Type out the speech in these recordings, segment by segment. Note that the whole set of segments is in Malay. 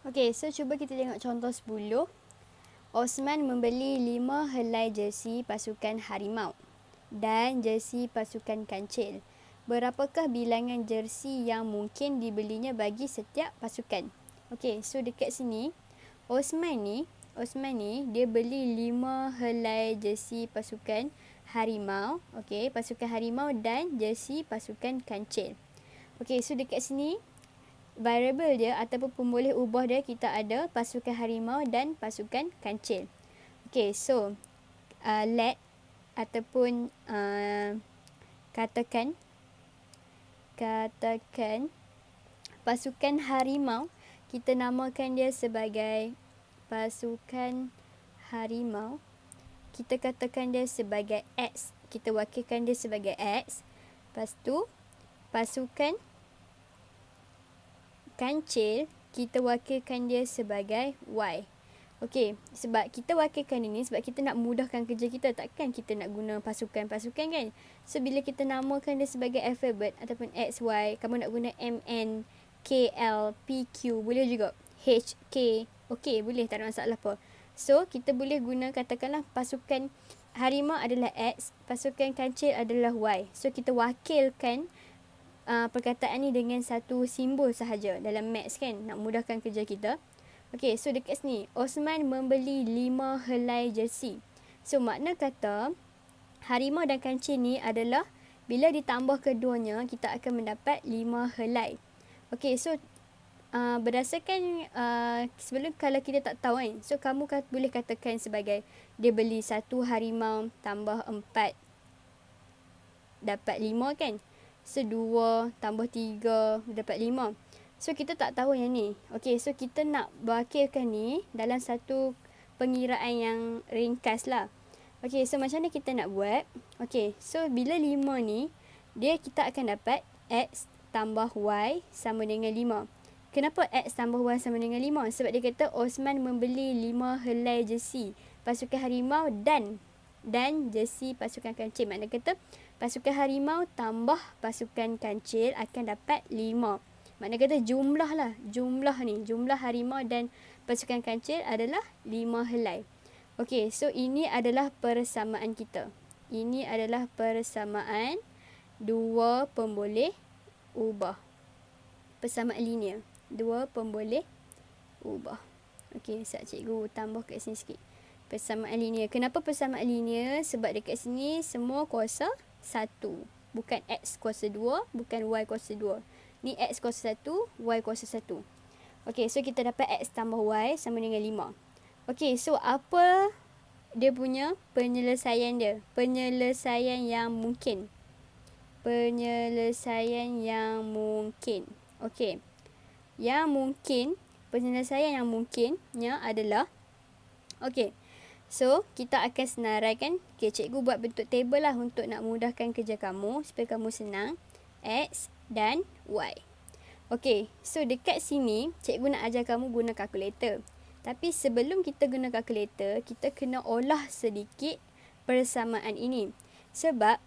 Okey, so cuba kita tengok contoh 10. Osman membeli 5 helai jersey pasukan Harimau dan jersey pasukan Kancil. Berapakah bilangan jersey yang mungkin dibelinya bagi setiap pasukan? Okey, so dekat sini Osman ni dia beli 5 helai jersey pasukan Harimau, okey, pasukan Harimau dan jersey pasukan Kancil. Okey, so dekat sini variable dia ataupun pemboleh ubah dia kita ada pasukan Harimau dan pasukan Kancil. Okey, so let ataupun katakan pasukan Harimau, kita namakan dia sebagai pasukan Harimau. Kita katakan dia sebagai X. Kita wakilkan dia sebagai X. Lepas tu pasukan Kancil, kita wakilkan dia sebagai Y. Okey, sebab kita wakilkan ini sebab kita nak mudahkan kerja kita. Takkan kita nak guna pasukan-pasukan kan? So, bila kita namakan dia sebagai alfabet ataupun X, Y, kamu nak guna MN, KL, PQ, boleh juga. HK, okey, boleh, tak ada masalah apa. So, kita boleh guna katakanlah pasukan Harimau adalah X, pasukan Kancil adalah Y. So, kita wakilkan perkataan ni dengan satu simbol sahaja dalam maths kan, nak mudahkan kerja kita. Okey, so dekat sini Osman membeli 5 helai jersey. So makna kata Harimau dan Kancil ni adalah bila ditambah keduanya kita akan mendapat 5 helai. Okey, so berdasarkan sebelum kalau kita tak tahu kan, so kamu boleh katakan sebagai dia beli 1 harimau tambah 4 dapat 5 kan. So 2 tambah 3 dapat 5. So kita tak tahu yang ni. Okey, so kita nak wakilkan ni dalam satu pengiraan yang ringkas lah. Okey, so macam mana kita nak buat? Okey, so bila 5 ni kita akan dapat X tambah Y sama dengan 5. Kenapa X tambah Y sama dengan 5? Sebab dia kata Osman membeli 5 helai jersey pasukan Harimau dan jersey pasukan Kancil. Makna kata pasukan Harimau tambah pasukan Kancil akan dapat 5. Makna kata jumlah Harimau dan pasukan Kancil adalah 5 helai. Okey, so ini adalah persamaan kita. Ini adalah persamaan dua pemboleh ubah. Persamaan linear. Dua pemboleh ubah. Okey, sekejap cikgu tambah kat sini sikit. Persamaan linear. Kenapa persamaan linear? Sebab dekat sini semua kuasa 1. Bukan X kuasa 2, bukan Y kuasa 2. Ni X kuasa 1, Y kuasa 1. Okey, so kita dapat X tambah Y sama dengan 5. Okey, so apa dia punya penyelesaian dia? Penyelesaian yang mungkin. Penyelesaian yang mungkin. Okey. Yang mungkin, penyelesaian yang mungkinnya adalah, okey, so kita akan senaraikan. Okay, cikgu buat bentuk table lah untuk nak mudahkan kerja kamu supaya kamu senang. X dan Y. Okey, so dekat sini cikgu nak ajar kamu guna kalkulator. Tapi sebelum kita guna kalkulator, kita kena olah sedikit persamaan ini. Sebab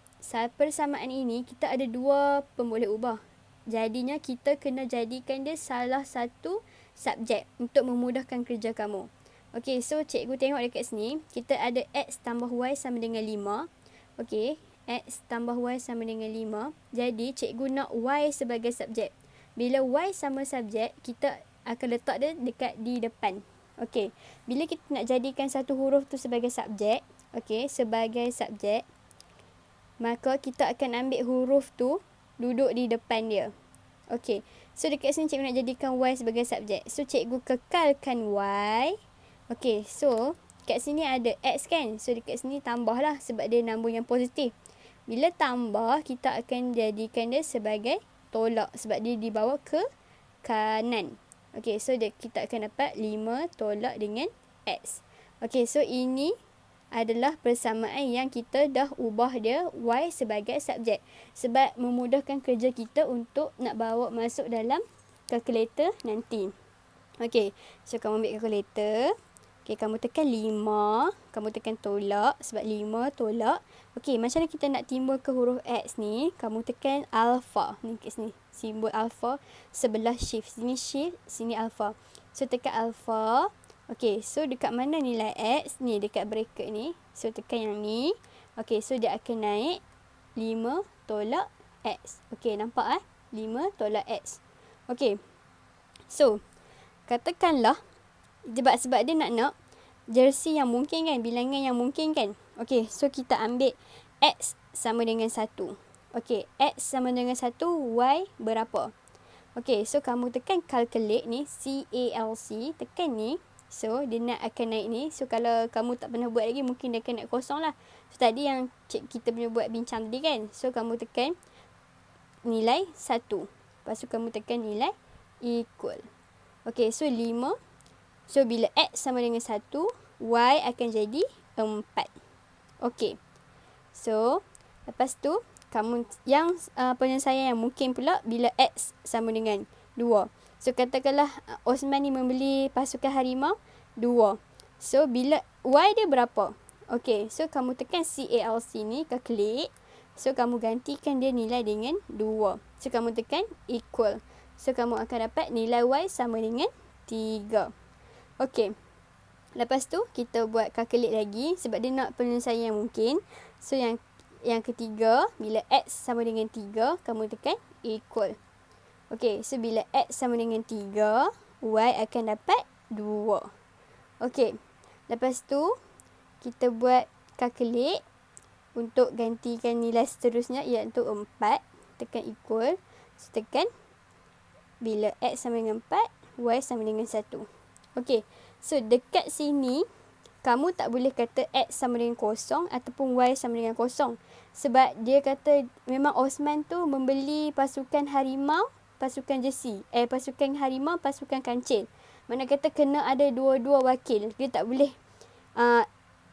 persamaan ini kita ada 2 pemboleh ubah. Jadinya kita kena jadikan dia salah satu subjek untuk memudahkan kerja kamu. Okey, so cikgu tengok dekat sini, kita ada X tambah Y sama dengan 5. Okey, X tambah Y sama dengan 5. Jadi, cikgu nak Y sebagai subjek. Bila Y sama subjek, kita akan letak dia di depan. Okey, bila kita nak jadikan satu huruf tu sebagai subjek, okey, sebagai subjek, maka kita akan ambil huruf tu duduk di depan dia. Okey, so dekat sini cikgu nak jadikan Y sebagai subjek. So, cikgu kekalkan Y. Okey, so kat sini ada X kan. So dekat sini tambahlah sebab dia nombor yang positif. Bila tambah, kita akan jadikan dia sebagai tolak sebab dia dibawa ke kanan. Okey, so kita akan dapat 5 tolak dengan X. Okey, so ini adalah persamaan yang kita dah ubah dia Y sebagai subjek. Sebab memudahkan kerja kita untuk nak bawa masuk dalam kalkulator nanti. Okey, so kamu ambil kalkulator. Okey, kamu tekan 5. Kamu tekan tolak sebab 5 tolak. Okey, macam mana kita nak timbulkan huruf X ni? Kamu tekan alpha. Ni kat sini. Simbol alpha sebelah shift. Sini shift, sini alpha. So, tekan alpha. Okey, so dekat mana nilai X? Ni, dekat bracket ni. So, tekan yang ni. Okey, so dia akan naik 5 tolak X. Okey, nampak 5 tolak X. Okey. So, katakanlah sebab dia nak jersey yang mungkin kan, bilangan yang mungkin kan. Okey, so kita ambil X sama dengan 1. Okey, X sama dengan 1, Y berapa? Okey, so kamu tekan calculate ni, C-A-L-C, tekan ni. So, dia nak akan naik ni. So, kalau kamu tak pernah buat lagi, mungkin dia akan naik kosong lah. So, tadi yang kita punya buat bincang tadi kan. So, kamu tekan nilai 1. Lepas tu, kamu tekan nilai equal. Okey, so 5. So, bila X sama dengan 1, Y akan jadi 4. Okey. So, lepas tu, kamu yang penyelesaian yang mungkin pula bila X sama dengan 2. So, katakanlah Osman ni membeli pasukan harimau 2. So, bila Y dia berapa? Okey, so kamu tekan CALC ni, calculate. So, kamu gantikan dia nilai dengan 2. So, kamu tekan equal. So, kamu akan dapat nilai Y sama dengan 3. Okey. Lepas tu, kita buat calculate lagi sebab dia nak penyelesaian yang mungkin. So, yang ketiga, bila X sama dengan 3, kamu tekan equal. Okey, so bila X sama dengan 3, Y akan dapat 2. Okey, lepas tu, kita buat calculate untuk gantikan nilai seterusnya, iaitu 4. Tekan equal. So, tekan bila X sama dengan 4, Y sama dengan 1. Okey, so dekat sini, kamu tak boleh kata X sama dengan 0 ataupun Y sama dengan 0. Sebab dia kata memang Osman tu membeli pasukan harimau, pasukan jersey. Pasukan harimau, pasukan kancil. Mana kata kena ada dua-dua wakil. Dia tak boleh,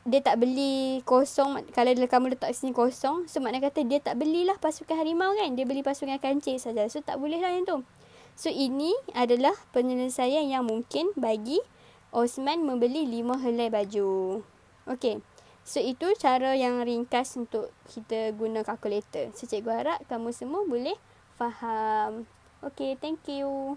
dia tak beli 0. Kalau kamu letak sini 0, so makna kata dia tak belilah pasukan harimau kan. Dia beli pasukan kancil saja. So tak boleh lah yang tu. So ini adalah penyelesaian yang mungkin bagi Osman membeli 5 helai baju. Okey. So itu cara yang ringkas untuk kita guna kalkulator. So cikgu harap kamu semua boleh faham. Okay, thank you.